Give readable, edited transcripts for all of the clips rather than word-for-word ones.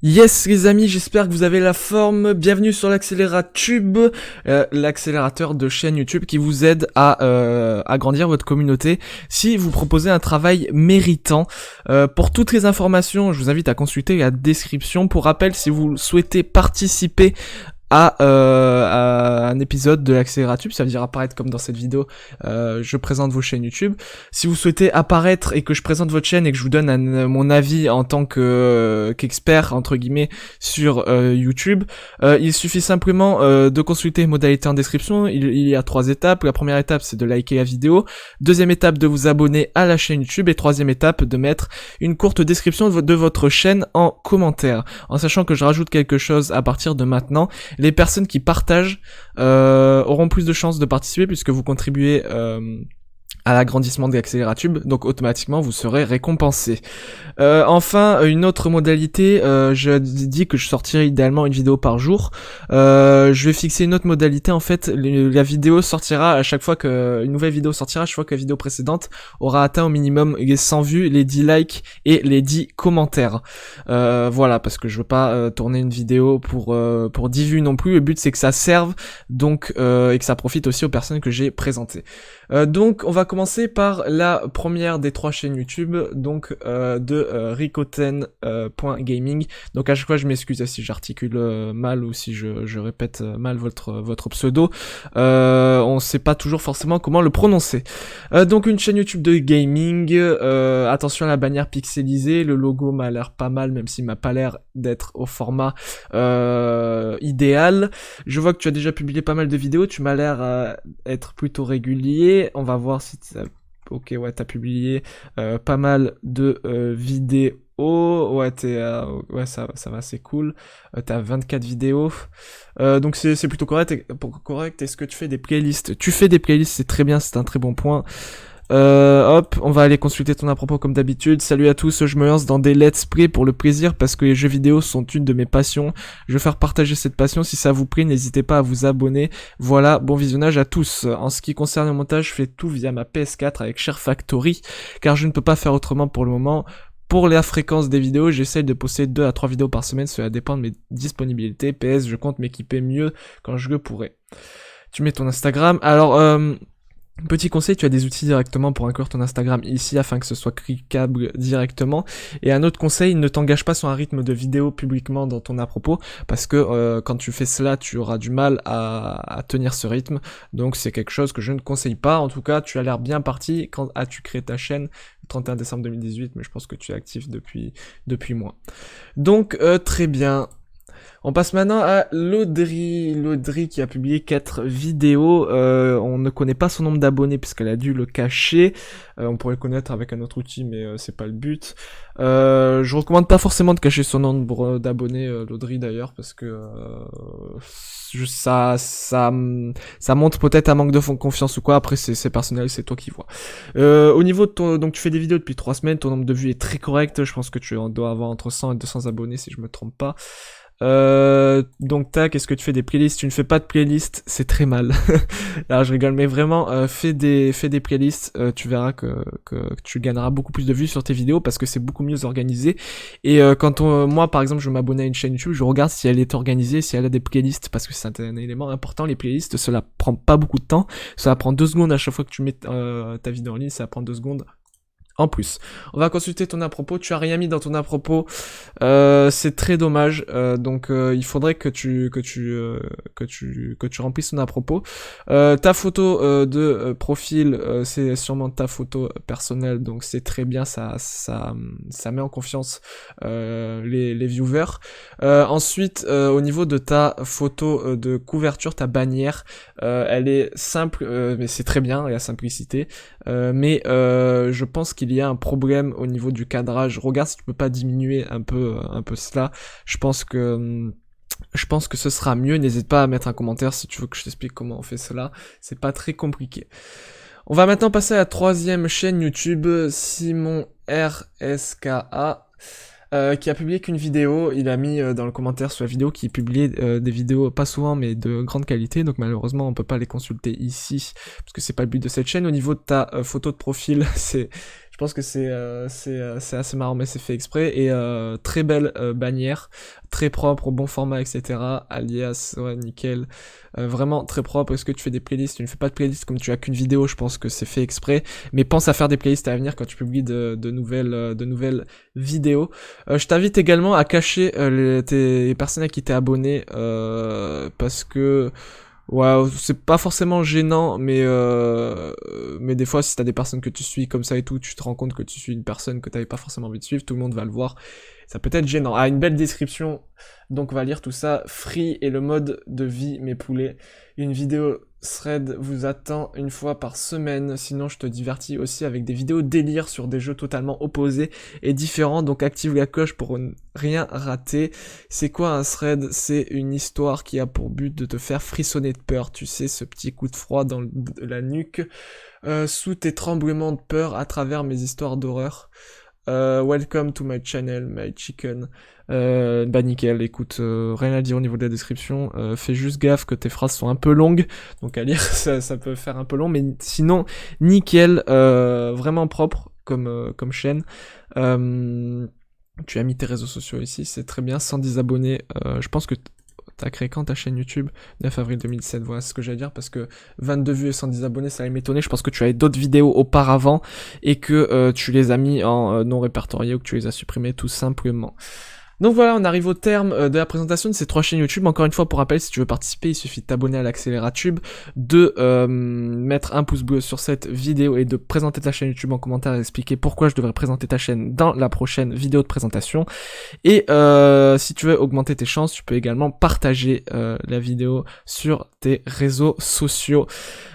Yes les amis, j'espère que vous avez la forme. Bienvenue sur l'Accélératube, l'accélérateur de chaîne YouTube qui vous aide à agrandir votre communauté si vous proposez un travail méritant. Pour toutes les informations, je vous invite à consulter la description. Pour rappel, si vous souhaitez participer à un épisode de l'Accélératube, ça veut dire apparaître comme dans cette vidéo, je présente vos chaînes YouTube. Si vous souhaitez apparaître et que je présente votre chaîne et que je vous donne mon avis en tant qu'expert entre guillemets sur YouTube, il suffit simplement de consulter les modalités en description. Il y a 3 étapes. La première étape, c'est de liker la vidéo. Deuxième étape, de vous abonner à la chaîne YouTube. Et troisième étape, de mettre une courte description de votre chaîne en commentaire. En sachant que je rajoute quelque chose à partir de maintenant. Les personnes qui partagent auront plus de chances de participer puisque vous contribuez à l'agrandissement de l'Accélératube, donc automatiquement vous serez récompensé. Enfin, une autre modalité, je dis que je sortirai idéalement une vidéo par jour. Je vais fixer une autre modalité, en fait, la vidéo sortira à chaque fois une nouvelle vidéo sortira, à chaque fois que la vidéo précédente aura atteint au minimum les 100 vues, les 10 likes et les 10 commentaires. Voilà, parce que je veux pas tourner une vidéo pour 10 vues non plus, le but c'est que ça serve, donc et que ça profite aussi aux personnes que j'ai présentées. Donc on va commencer par la première des 3 chaînes YouTube, donc de Ricoten.gaming. Donc à chaque fois je m'excuse si j'articule mal ou si je répète mal votre pseudo. On sait pas toujours forcément comment le prononcer. Donc une chaîne YouTube de gaming. Attention à la bannière pixelisée, le logo m'a l'air pas mal même s'il m'a pas l'air d'être au format idéal. Je vois que tu as déjà publié pas mal de vidéos, tu m'as l'air être plutôt régulier. On va voir si ok, ouais, t'as publié pas mal de vidéos. Ouais, ouais, ça va, c'est cool. T'as 24 vidéos. Donc c'est plutôt correct. Correct. Est-ce que tu fais des playlists? Tu fais des playlists, c'est très bien, c'est un très bon point. Hop, on va aller consulter ton à propos comme d'habitude. Salut à tous, je me lance dans des let's play pour le plaisir parce que les jeux vidéo sont une de mes passions. Je veux faire partager cette passion. Si ça vous plaît, n'hésitez pas à vous abonner. Voilà, bon visionnage à tous. En ce qui concerne le montage, je fais tout via ma PS4 avec Share Factory car je ne peux pas faire autrement pour le moment. Pour la fréquence des vidéos, j'essaye de poster 2 à 3 vidéos par semaine, cela dépend de mes disponibilités. PS, je compte m'équiper mieux quand je le pourrai. Tu mets ton Instagram. Alors, petit conseil, tu as des outils directement pour inclure ton Instagram ici afin que ce soit cliquable directement. Et un autre conseil, ne t'engage pas sur un rythme de vidéo publiquement dans ton à propos parce que quand tu fais cela, tu auras du mal à tenir ce rythme. Donc c'est quelque chose que je ne conseille pas. En tout cas, tu as l'air bien parti. Quand as-tu créé ta chaîne? 31 décembre 2018, mais je pense que tu es actif depuis moi. Donc très bien. On passe maintenant à Laudry. Laudry qui a publié 4 vidéos. On ne connaît pas son nombre d'abonnés puisqu'elle a dû le cacher. On pourrait le connaître avec un autre outil, mais c'est pas le but. Je recommande pas forcément de cacher son nombre d'abonnés, Laudry d'ailleurs, parce que ça montre peut-être un manque de confiance ou quoi. Après c'est personnel, c'est toi qui vois. Au niveau de ton, donc tu fais des vidéos depuis 3 semaines, ton nombre de vues est très correct. Je pense que tu dois avoir entre 100 et 200 abonnés si je me trompe pas. Donc tac, est-ce que tu fais des playlists? Tu ne fais pas de playlists, c'est très mal. Là je rigole, mais vraiment fais des playlists, tu verras que tu gagneras beaucoup plus de vues sur tes vidéos parce que c'est beaucoup mieux organisé. Et moi par exemple je m'abonne à une chaîne YouTube, je regarde si elle est organisée, si elle a des playlists parce que c'est un élément important. Les playlists, cela prend pas beaucoup de temps, ça prend 2 secondes à chaque fois que tu mets ta vidéo en ligne, ça prend 2 secondes. En plus, on va consulter ton à propos. Tu as rien mis dans ton à propos, c'est très dommage. Donc il faudrait que tu remplisses ton à propos. Ta photo de profil, c'est sûrement ta photo personnelle, donc c'est très bien. Ça met en confiance les viewers. Ensuite, au niveau de ta photo de couverture, ta bannière, elle est simple, mais c'est très bien, la simplicité. Mais je pense qu'il y a un problème au niveau du cadrage. Regarde si tu peux pas diminuer un peu cela. Je pense que ce sera mieux. N'hésite pas à mettre un commentaire si tu veux que je t'explique comment on fait cela. C'est pas très compliqué. On va maintenant passer à la 3e chaîne YouTube, Simon RSKA. Qui a publié qu'une vidéo. Il a mis dans le commentaire sur la vidéo qu'il publiait des vidéos pas souvent mais de grande qualité, donc malheureusement on peut pas les consulter ici parce que c'est pas le but de cette chaîne. Au niveau de ta photo de profil, je pense que c'est assez marrant, mais c'est fait exprès. Et très belle bannière, très propre, au bon format, etc. Alias, ouais, nickel. Vraiment très propre. Est-ce que tu fais des playlists? Tu ne fais pas de playlist comme tu as qu'une vidéo, je pense que c'est fait exprès. Mais pense à faire des playlists à venir quand tu publies de nouvelles vidéos. Je t'invite également à cacher tes personnes à qui t'es abonné, parce que ouais, c'est pas forcément gênant, mais des fois, si t'as des personnes que tu suis comme ça et tout, tu te rends compte que tu suis une personne que t'avais pas forcément envie de suivre, tout le monde va le voir. Ça peut être gênant. Ah, une belle description. Donc, on va lire tout ça. Free et le mode de vie, mes poulets. Une vidéo thread vous attend une fois par semaine. Sinon, je te divertis aussi avec des vidéos délire sur des jeux totalement opposés et différents. Donc, active la cloche pour ne rien rater. C'est quoi un thread? C'est une histoire qui a pour but de te faire frissonner de peur. Tu sais, ce petit coup de froid dans la nuque, sous tes tremblements de peur à travers mes histoires d'horreur. Welcome to my channel, my chicken. Bah nickel, écoute, rien à dire au niveau de la description. Fais juste gaffe que tes phrases sont un peu longues, donc à lire ça peut faire un peu long, mais sinon nickel, vraiment propre comme chaîne. Tu as mis tes réseaux sociaux ici, c'est très bien. 110 abonnés, je pense que t'as créé quand ta chaîne YouTube? 9 avril 2007, voilà ce que j'allais dire, parce que 22 vues et 110 abonnés, ça allait m'étonner. Je pense que tu avais d'autres vidéos auparavant et que tu les as mis en non répertoriés ou que tu les as supprimés tout simplement. Donc voilà, on arrive au terme de la présentation de ces 3 chaînes YouTube. Encore une fois, pour rappel, si tu veux participer, il suffit de t'abonner à l'Accélératube, de mettre un pouce bleu sur cette vidéo et de présenter ta chaîne YouTube en commentaire et expliquer pourquoi je devrais présenter ta chaîne dans la prochaine vidéo de présentation. Et si tu veux augmenter tes chances, tu peux également partager la vidéo sur tes réseaux sociaux.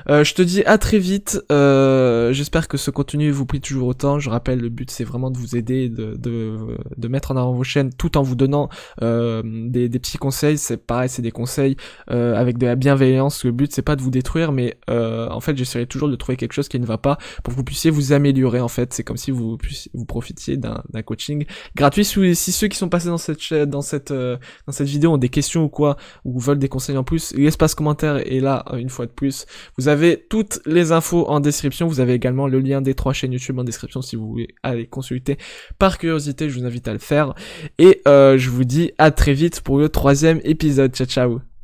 Je te dis à très vite. J'espère que ce contenu vous plaît toujours autant. Je rappelle, le but c'est vraiment de vous aider, de mettre en avant vos chaînes tout en vous donnant des petits conseils. C'est pareil, c'est des conseils avec de la bienveillance. Le but c'est pas de vous détruire, mais en fait j'essaierai toujours de trouver quelque chose qui ne va pas pour que vous puissiez vous améliorer. En fait, c'est comme si vous profitiez d'un coaching gratuit. Si ceux qui sont passés dans cette vidéo ont des questions ou quoi, ou veulent des conseils en plus, l'espace commentaire est là une fois de plus. Vous avez toutes les infos en description. Vous avez également le lien des 3 chaînes YouTube en description si vous voulez aller consulter par curiosité. Je vous invite à le faire. Et je vous dis à très vite pour le 3e épisode. Ciao ciao.